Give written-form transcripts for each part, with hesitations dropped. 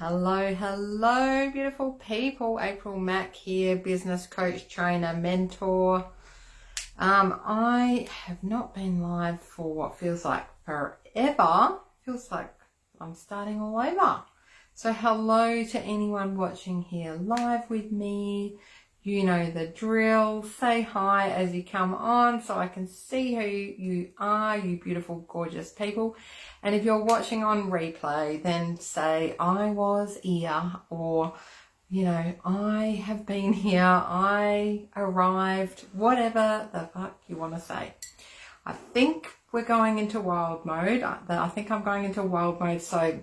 Hello, beautiful people. April Mack here, business coach, trainer, mentor. I have not been live for what feels like forever. Feels like I'm starting all over. So hello to anyone watching here live with me. You know the drill. Say hi as you come on so I can see who you are, you beautiful, gorgeous people. And if you're watching on replay, then say, I was here, or, you know, I have been here, I arrived, whatever the fuck you want to say. I think we're going into wild mode. I think I'm going into wild mode, so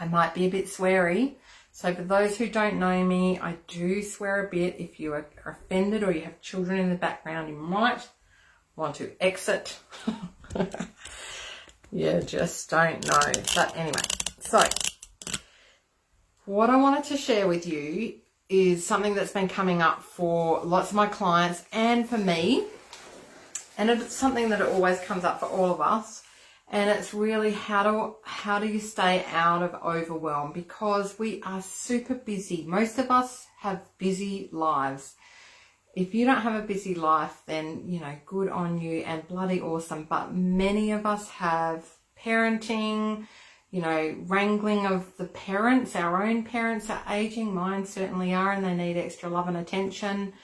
I might be a bit sweary. So for those who don't know me, I do swear a bit. If you are offended or you have children in the background, you might want to exit. You just don't know. But anyway, so what I wanted to share with you is something that's been coming up for lots of my clients and for me. And it's something that always comes up for all of us. And it's really how do you stay out of overwhelm, because we are super busy. Most of us have busy lives. If you don't have a busy life, then, you know, good on you and bloody awesome. But many of us have parenting, you know, wrangling of the parents. Our own parents are aging. Mine certainly are, and they need extra love and attention.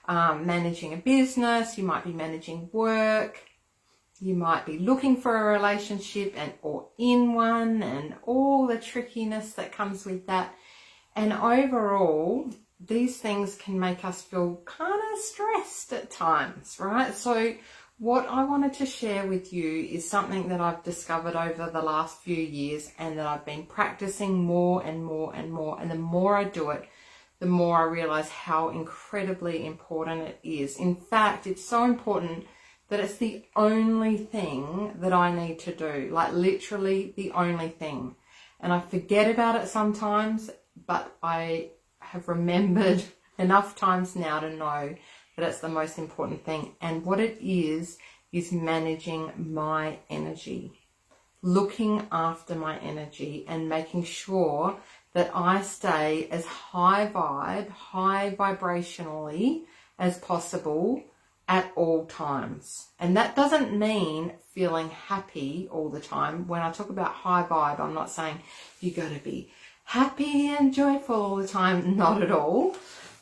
Managing a business. You might be managing work. You might be looking for a relationship or in one, and all the trickiness that comes with that. And overall, these things can make us feel kind of stressed at times, right? So what I wanted to share with you is something that I've discovered over the last few years, and that I've been practicing more and more and more. And the more I do it, the more I realize how incredibly important it is. In fact, it's so important that it's the only thing that I need to do, like literally the only thing. And I forget about it sometimes, but I have remembered enough times now to know that it's the most important thing. And what it is managing my energy, looking after my energy, and making sure that I stay as high vibrationally as possible at all times. And that doesn't mean feeling happy all the time. When I talk about high vibe, I'm not saying you got to be happy and joyful all the time. Not at all.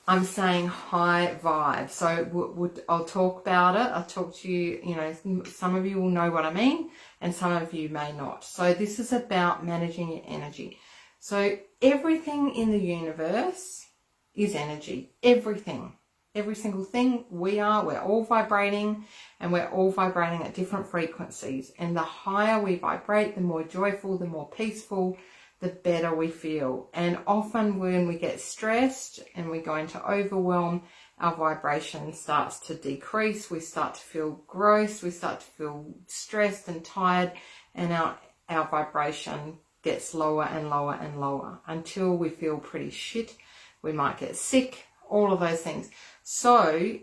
I'm saying high vibe. So I'll talk about it. I'll talk to you, you know, some of you will know what I mean and some of you may not. So this is about managing your energy. So everything in the universe is energy. Everything. Every single thing we're all vibrating, and we're all vibrating at different frequencies. And the higher we vibrate, the more joyful, the more peaceful, the better we feel. And often when we get stressed and we go into overwhelm, our vibration starts to decrease. We start to feel gross. We start to feel stressed and tired, and our vibration gets lower and lower and lower until we feel pretty shit. We might get sick, all of those things. So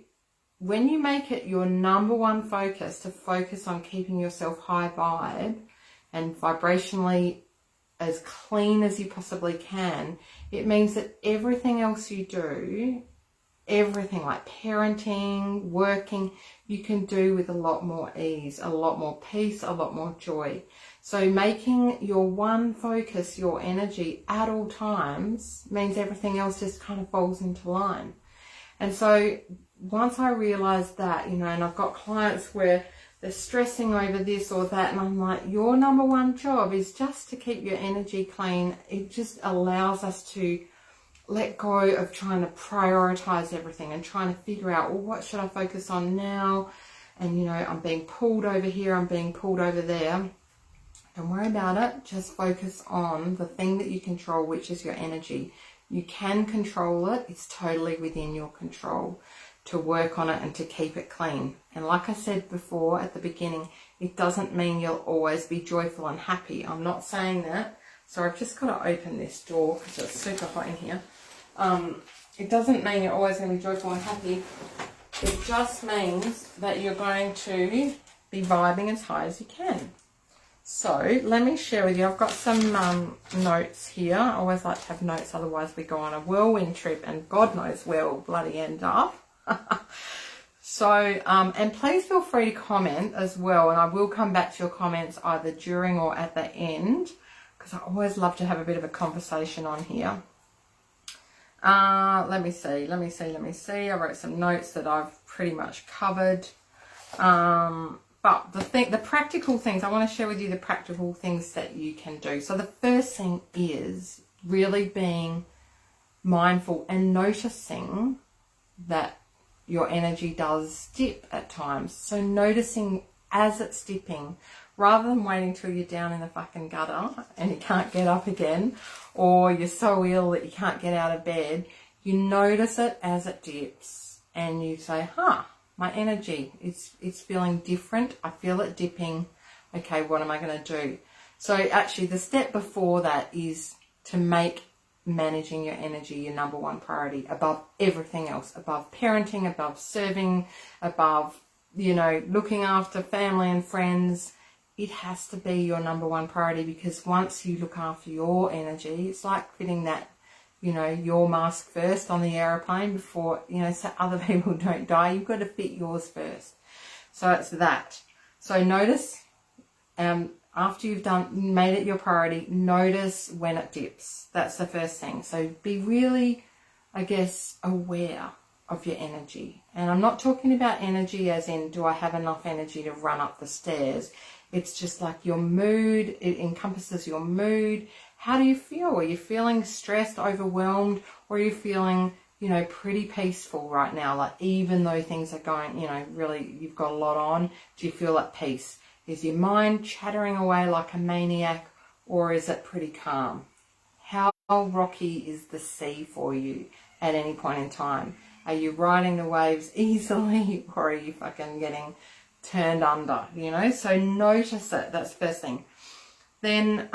when you make it your number one focus to focus on keeping yourself high vibe and vibrationally as clean as you possibly can, it means that everything else you do, everything like parenting, working, you can do with a lot more ease, a lot more peace, a lot more joy. So making your one focus, your energy at all times, means everything else just kind of falls into line. And so once I realized that, you know, and I've got clients where they're stressing over this or that, and I'm like, your number one job is just to keep your energy clean. It just allows us to let go of trying to prioritize everything and trying to figure out, well, what should I focus on now? And, you know, I'm being pulled over here, I'm being pulled over there. Don't worry about it. Just focus on the thing that you control, which is your energy. You can control it. It's totally within your control to work on it and to keep it clean. And like I said before at the beginning, it doesn't mean you'll always be joyful and happy. I'm not saying that. So I've just got to open this door because it's super hot in here. It doesn't mean you're always going to be joyful and happy. It just means that you're going to be vibing as high as you can. So let me share with you. I've got some notes here. I always like to have notes, otherwise we go on a whirlwind trip and God knows where we'll bloody end up. So, and please feel free to comment as well, and I will come back to your comments either during or at the end, because I always love to have a bit of a conversation on here. Let me see. I wrote some notes that I've pretty much covered. But the practical things, I want to share with you the practical things that you can do. So the first thing is really being mindful and noticing that your energy does dip at times. So noticing as it's dipping, rather than waiting till you're down in the fucking gutter and you can't get up again, or you're so ill that you can't get out of bed, you notice it as it dips and you say, my energy, it's feeling different. I feel it dipping. Okay, what am I going to do? So actually the step before that is to make managing your energy your number one priority above everything else, above parenting, above serving, above, looking after family and friends. It has to be your number one priority, because once you look after your energy, it's like fitting that, your mask first on the aeroplane before, so other people don't die. You've got to fit yours first. So it's that. So notice, after you've made it your priority, notice when it dips. That's the first thing. So be really, I guess, aware of your energy. And I'm not talking about energy as in, do I have enough energy to run up the stairs? It's just like your mood. It encompasses your mood. How do you feel? Are you feeling stressed, overwhelmed, or are you feeling, pretty peaceful right now? Like, even though things are going, really, you've got a lot on, do you feel at peace? Is your mind chattering away like a maniac, or is it pretty calm? How rocky is the sea for you at any point in time? Are you riding the waves easily, or are you fucking getting turned under, So notice it. That's the first thing. Then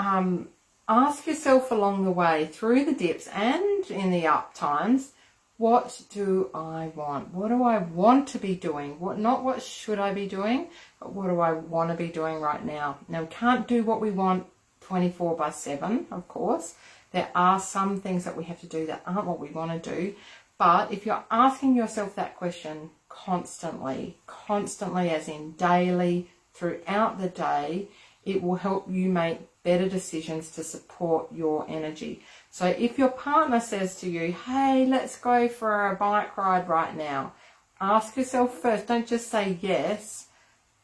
ask yourself along the way, through the dips and in the up times, what do I want? What do I want to be doing? Not what should I be doing, but what do I want to be doing right now? Now, we can't do what we want 24/7, of course. There are some things that we have to do that aren't what we want to do. But if you're asking yourself that question constantly as in daily, throughout the day, it will help you make better decisions to support your energy. So if your partner says to you, hey, let's go for a bike ride right now, ask yourself first, don't just say yes.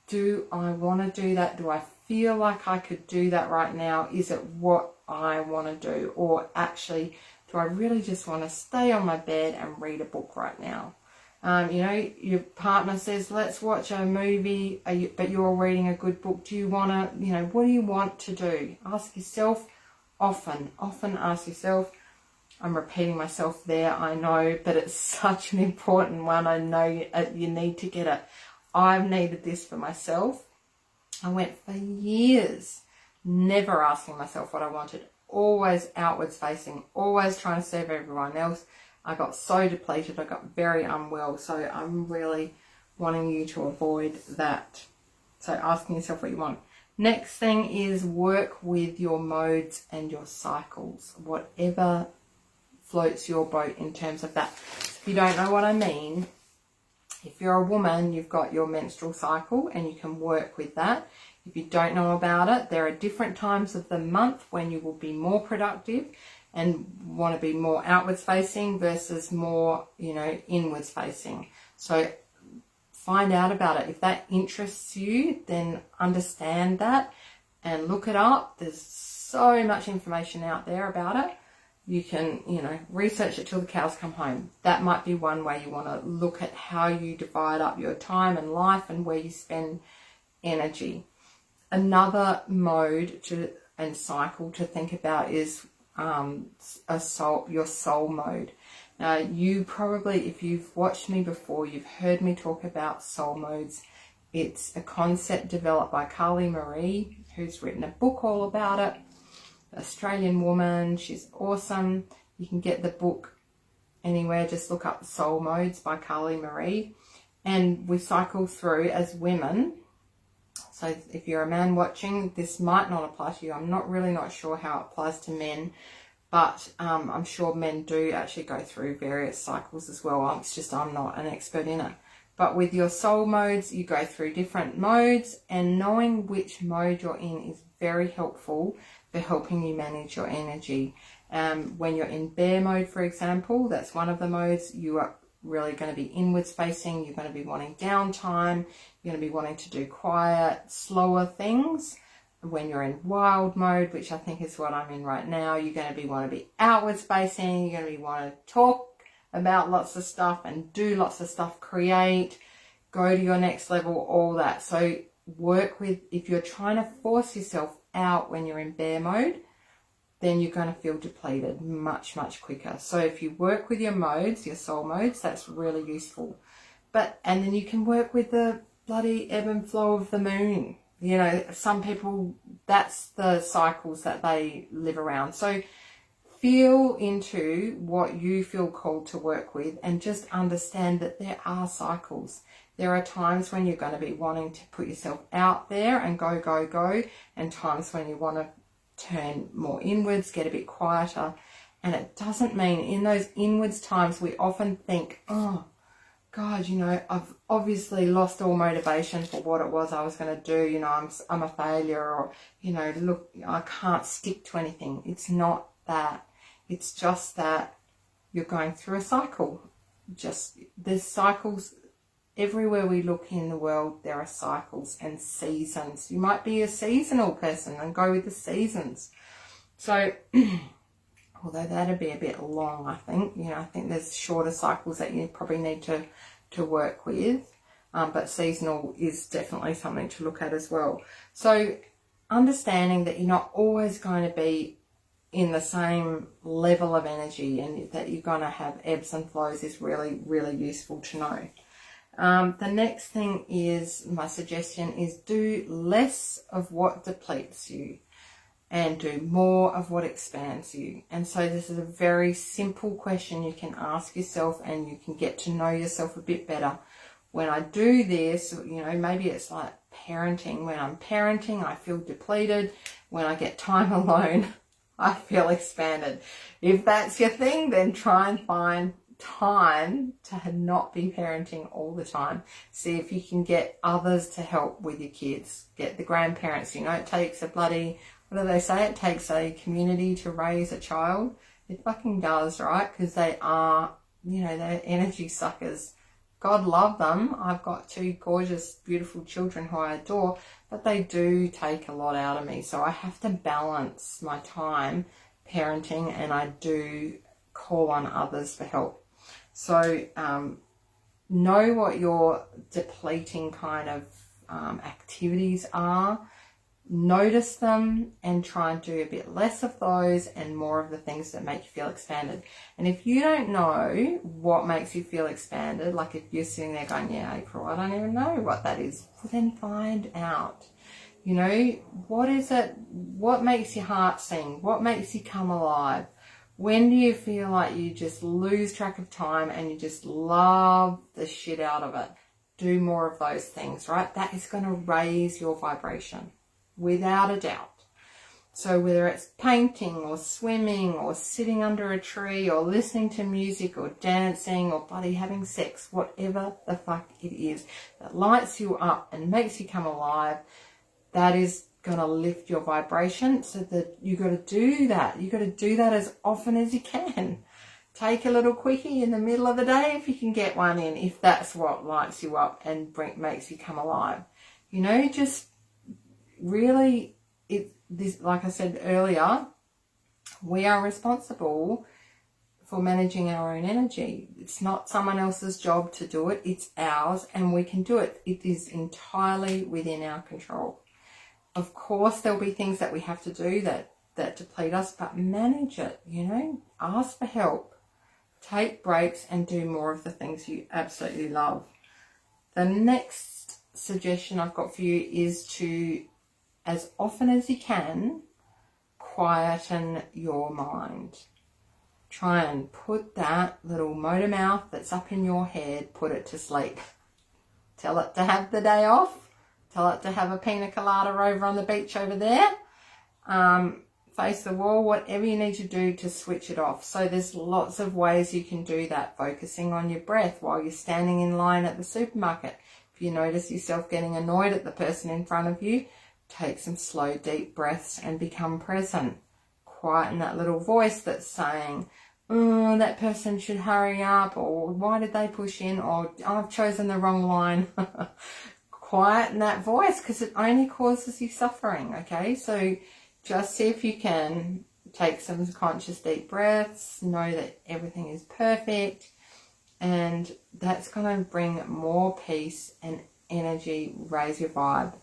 Do I want to do that? Do I feel like I could do that right now? Is it what I want to do? Or actually, do I really just want to stay on my bed and read a book right now? Your partner says, let's watch a movie, but you're reading a good book. Do you want to, what do you want to do? Ask yourself often ask yourself. I'm repeating myself there, I know, but it's such an important one. I know you need to get it. I've needed this for myself. I went for years never asking myself what I wanted, always outwards facing, always trying to serve everyone else. I got so depleted, I got very unwell, so I'm really wanting you to avoid that. So asking yourself what you want. Next thing is work with your modes and your cycles, whatever floats your boat in terms of that. If you don't know what I mean, if you're a woman, you've got your menstrual cycle and you can work with that. If you don't know about it, there are different times of the month when you will be more productive and want to be more outwards facing versus more, inwards facing. So find out about it. If that interests you, then understand that and look it up. There's so much information out there about it. You can, research it till the cows come home. That might be one way you want to look at how you divide up your time and life and where you spend energy. Another mode and cycle to think about is your soul mode. Now, you probably, if you've watched me before, you've heard me talk about soul modes. It's a concept developed by Carly Marie, who's written a book all about it. Australian woman, she's awesome. You can get the book anywhere, just look up Soul Modes by Carly Marie. And we cycle through as women, So if you're a man watching, this might not apply to you. I'm really not sure how it applies to men, but I'm sure men do actually go through various cycles as well. It's just I'm not an expert in it. But with your soul modes, you go through different modes, and knowing which mode you're in is very helpful for helping you manage your energy. When you're in bear mode, for example, that's one of the modes. You are really going to be inwards facing. You're going to be wanting downtime. You're going to be wanting to do quiet, slower things. When you're in wild mode, which I think is what I'm in right now, you're going to want to be outwards facing. You're going to want to talk about lots of stuff and do lots of stuff, create, go to your next level, all that. So work with, if you're trying to force yourself out when you're in bear mode, then you're going to feel depleted much, much quicker. So if you work with your modes, your soul modes, that's really useful. And then you can work with the bloody ebb and flow of the moon. You know, some people, that's the cycles that they live around. So feel into what you feel called to work with, and just understand that there are cycles. There are times when you're going to be wanting to put yourself out there and go, go, go, and times when you want to turn more inwards, get a bit quieter. And it doesn't mean, in those inwards times, we often think, oh God, you know, I've obviously lost all motivation for what it was I was going to do. You know, I'm a failure, or, you know, look, I can't stick to anything. It's not that. It's just that you're going through a cycle. There's cycles everywhere we look in the world. There are cycles and seasons. You might be a seasonal person and go with the seasons. So although that'd be a bit long, I think. You know, I think there's shorter cycles that you probably need to work with. But seasonal is definitely something to look at as well. So understanding that you're not always going to be in the same level of energy, and that you're going to have ebbs and flows, is really, really useful to know. The next thing is, my suggestion is, do less of what depletes you and do more of what expands you. And so this is a very simple question you can ask yourself, and you can get to know yourself a bit better. When I do this, you know, maybe it's like parenting. When I'm parenting, I feel depleted. When I get time alone, I feel expanded. If that's your thing, then try and find time to not be parenting all the time. See if you can get others to help with your kids. Get the grandparents. You know, it takes a bloody, what do they say? It takes a community to raise a child. It fucking does, right? Because they are, you know, they're energy suckers. God love them. I've got two gorgeous, beautiful children who I adore, but they do take a lot out of me. So I have to balance my time parenting, and I do call on others for help. So know what your depleting kind of activities are. Notice them and try and do a bit less of those and more of the things that make you feel expanded. And if you don't know what makes you feel expanded, like if you're sitting there going, yeah, April, I don't even know what that is, well, then find out. You know, what is it? What makes your heart sing? What makes you come alive? When do you feel like you just lose track of time and you just love the shit out of it? Do more of those things, right? That is going to raise your vibration, without a doubt. So whether it's painting or swimming or sitting under a tree or listening to music or dancing or bloody having sex, whatever the fuck it is that lights you up and makes you come alive, that is going to lift your vibration. So that you got to do that. You got to do that as often as you can. Take a little quickie in the middle of the day if you can get one in, if that's what lights you up and makes you come alive. You know, just really, like I said earlier, we are responsible for managing our own energy. It's not someone else's job to do it. It's ours, and we can do it. It is entirely within our control. Of course, there'll be things that we have to do that deplete us, but manage it, you know. Ask for help. Take breaks and do more of the things you absolutely love. The next suggestion I've got for you is to, as often as you can, quieten your mind. Try and put that little motor mouth that's up in your head, put it to sleep. Tell it to have the day off. Tell it to have a pina colada over on the beach over there. Face the wall, whatever you need to do to switch it off. So there's lots of ways you can do that. Focusing on your breath while you're standing in line at the supermarket. If you notice yourself getting annoyed at the person in front of you, take some slow, deep breaths and become present. Quieten that little voice that's saying, oh, that person should hurry up, or why did they push in, or I've chosen the wrong line. Quieten that voice, because it only causes you suffering, okay? So just see if you can take some conscious deep breaths, know that everything is perfect, and that's going to bring more peace and energy, raise your vibe.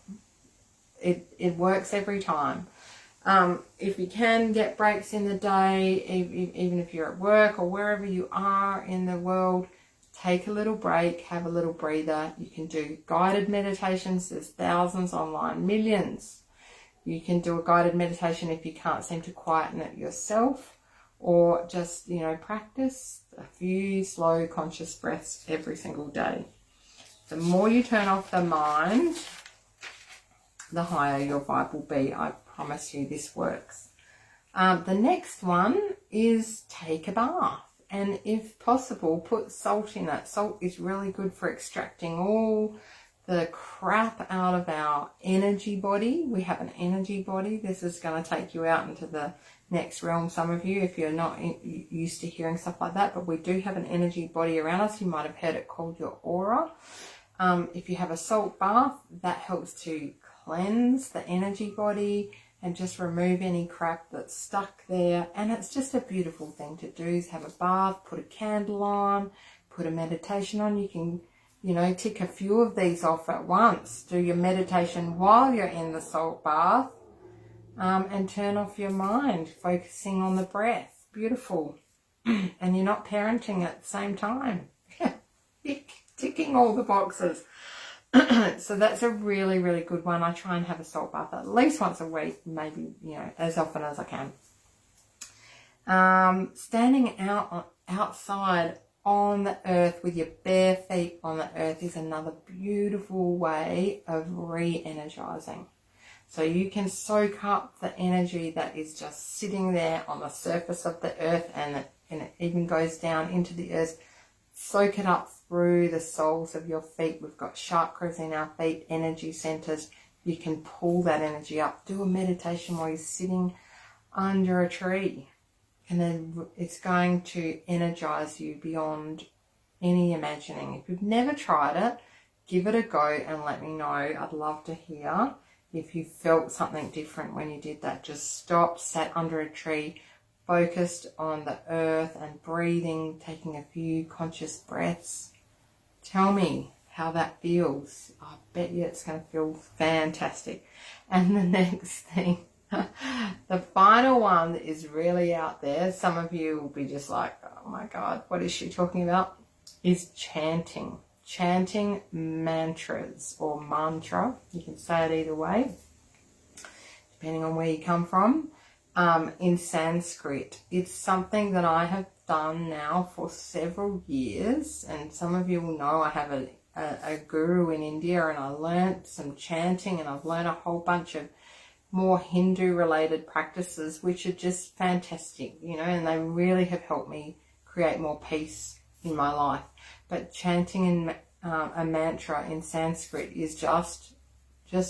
It works every time. If you can get breaks in the day, even if you're at work or wherever you are in the world, take a little break, have a little breather. You can do guided meditations. There's thousands online, millions. You can do a guided meditation if you can't seem to quieten it yourself, or just, practice a few slow conscious breaths every single day. The more you turn off the mind, the higher your vibe will be. I promise you this works. The next one is take a bath. And if possible, put salt in it. Salt is really good for extracting all the crap out of our energy body. We have an energy body. This is going to take you out into the next realm, some of you, if you're not used to hearing stuff like that. But we do have an energy body around us. You might have heard it called your aura. If you have a salt bath, that helps to cleanse the energy body and just remove any crap that's stuck there. And it's just a beautiful thing to do, is have a bath, put a candle on, put a meditation on. You can, tick a few of these off at once. Do your meditation while you're in the salt bath, and turn off your mind, focusing on the breath. Beautiful. And you're not parenting at the same time. You're ticking all the boxes. So that's a really, really good one. I try and have a salt bath at least once a week, maybe, as often as I can. Standing outside on the earth with your bare feet on the earth is another beautiful way of re-energizing. So you can soak up the energy that is just sitting there on the surface of the earth, and it even goes down into the earth. Soak it up through the soles of your feet. We've got chakras in our feet, energy centers. You can pull that energy up. Do a meditation while you're sitting under a tree, and then it's going to energize you beyond any imagining. If you've never tried it, give it a go and let me know. I'd love to hear if you felt something different when you did that. Just stop, sat under a tree, focused on the earth and breathing, taking a few conscious breaths. Tell me how that feels. I bet you it's going to feel fantastic. And the next thing, the final one that is really out there, some of you will be just like, oh my God, what is she talking about? Is chanting. Chanting mantras or mantra. You can say it either way, depending on where you come from. In Sanskrit, it's something that I have done now for several years, and some of you will know I have a guru in India, and I learnt some chanting, and I've learned a whole bunch of more Hindu related practices, which are just fantastic, and they really have helped me create more peace in my life. But chanting in a mantra in Sanskrit is just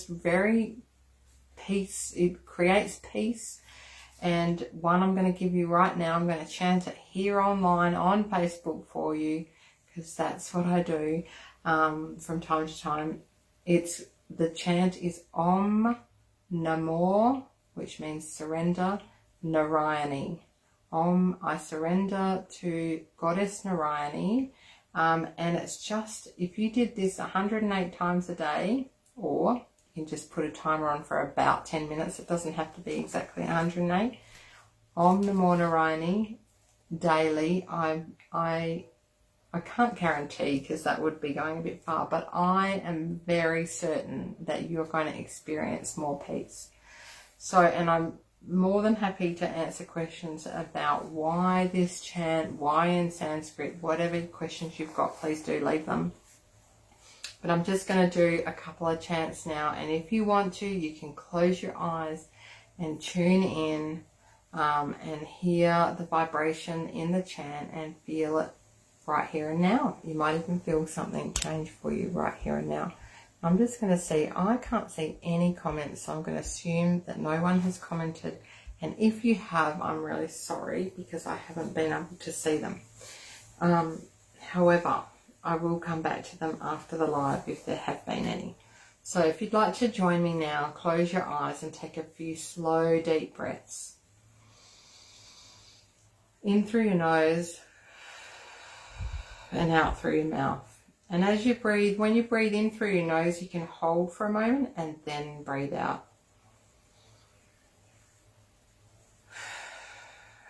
very peace. It creates peace. And one I'm going to give you right now, I'm going to chant it here online on Facebook for you, because that's what I do from time to time. The chant is Om Namo, which means surrender, Narayani. Om, I surrender to Goddess Narayani. And it's just, if you did this 108 times a day, or you can just put a timer on for about 10 minutes. It doesn't have to be exactly 108. Om Namo Narayani daily. I can't guarantee, because that would be going a bit far, but I am very certain that you're going to experience more peace. So, and I'm more than happy to answer questions about why this chant, why in Sanskrit, whatever questions you've got, please do leave them. But I'm just going to do a couple of chants now. And if you want to, you can close your eyes and tune in and hear the vibration in the chant and feel it right here and now. You might even feel something change for you right here and now. I'm just going to see, I can't see any comments, so I'm going to assume that no one has commented. And if you have, I'm really sorry because I haven't been able to see them. However, I will come back to them after the live if there have been any. So if you'd like to join me now, close your eyes and take a few slow, deep breaths. In through your nose and out through your mouth. And as you breathe, when you breathe in through your nose, you can hold for a moment and then breathe out.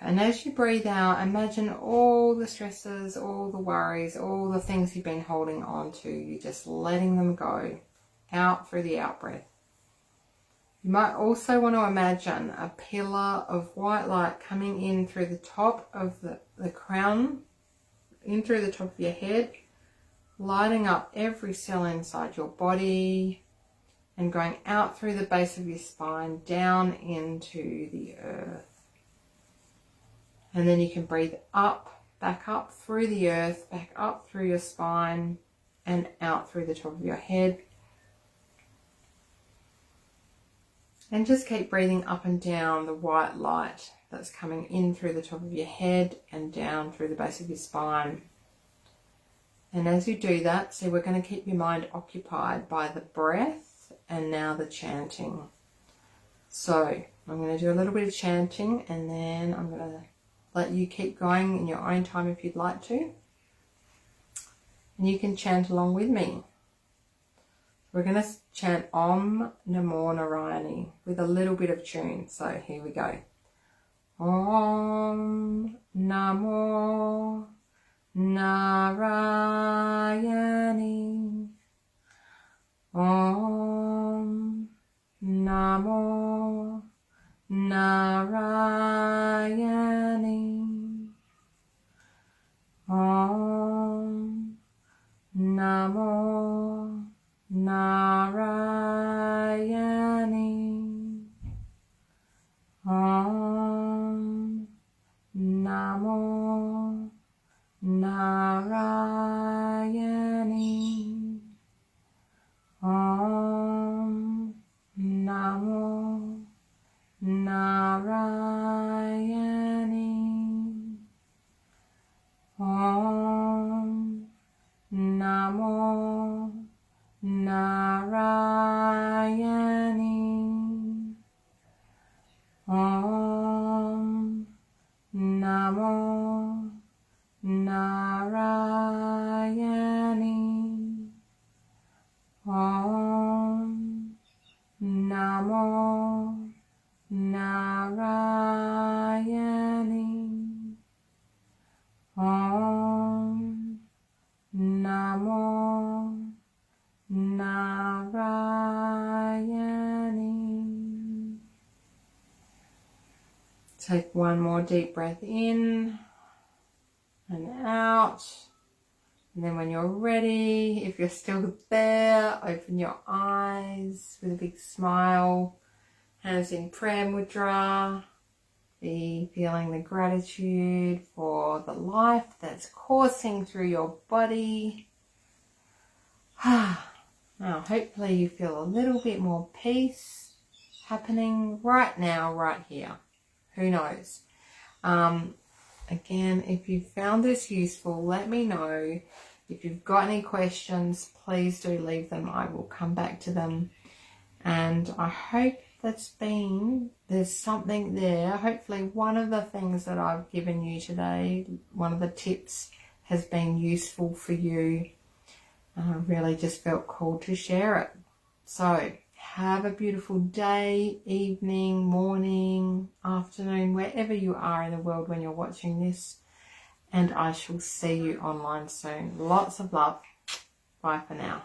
And as you breathe out, imagine all the stresses, all the worries, all the things you've been holding on to, you're just letting them go out through the out breath. You might also want to imagine a pillar of white light coming in through the top of the crown, in through the top of your head, lighting up every cell inside your body and going out through the base of your spine, down into the earth. And then you can breathe up, back up through the earth, back up through your spine and out through the top of your head. And just keep breathing up and down the white light that's coming in through the top of your head and down through the base of your spine. And as you do that, so we're going to keep your mind occupied by the breath and now the chanting. So I'm going to do a little bit of chanting and then I'm going to let you keep going in your own time if you'd like to. And you can chant along with me. We're going to chant Om Namo Narayani with a little bit of tune. So here we go. Om Namo Narayani. Om Namo Narayani. Om Namo Narayani. Om Namo Narayani. Om Namo Narayani. Om Namo Narayani. Om Namo Narayani. Om Namo Narayani. Om Namo Narayani. Take one more deep breath in and out. And then when you're ready, if you're still there, open your eyes with a big smile. Hands in prayer mudra. Be feeling the gratitude for the life that's coursing through your body. Now, hopefully you feel a little bit more peace happening right now, right here. Who knows? Again, if you found this useful, let me know. If you've got any questions, please do leave them. I will come back to them. And I hope there's something there. Hopefully one of the things that I've given you today, one of the tips, has been useful for you. And I really just felt called to share it. So have a beautiful day, evening, morning, afternoon, wherever you are in the world when you're watching this. And I shall see you online soon. Lots of love. Bye for now.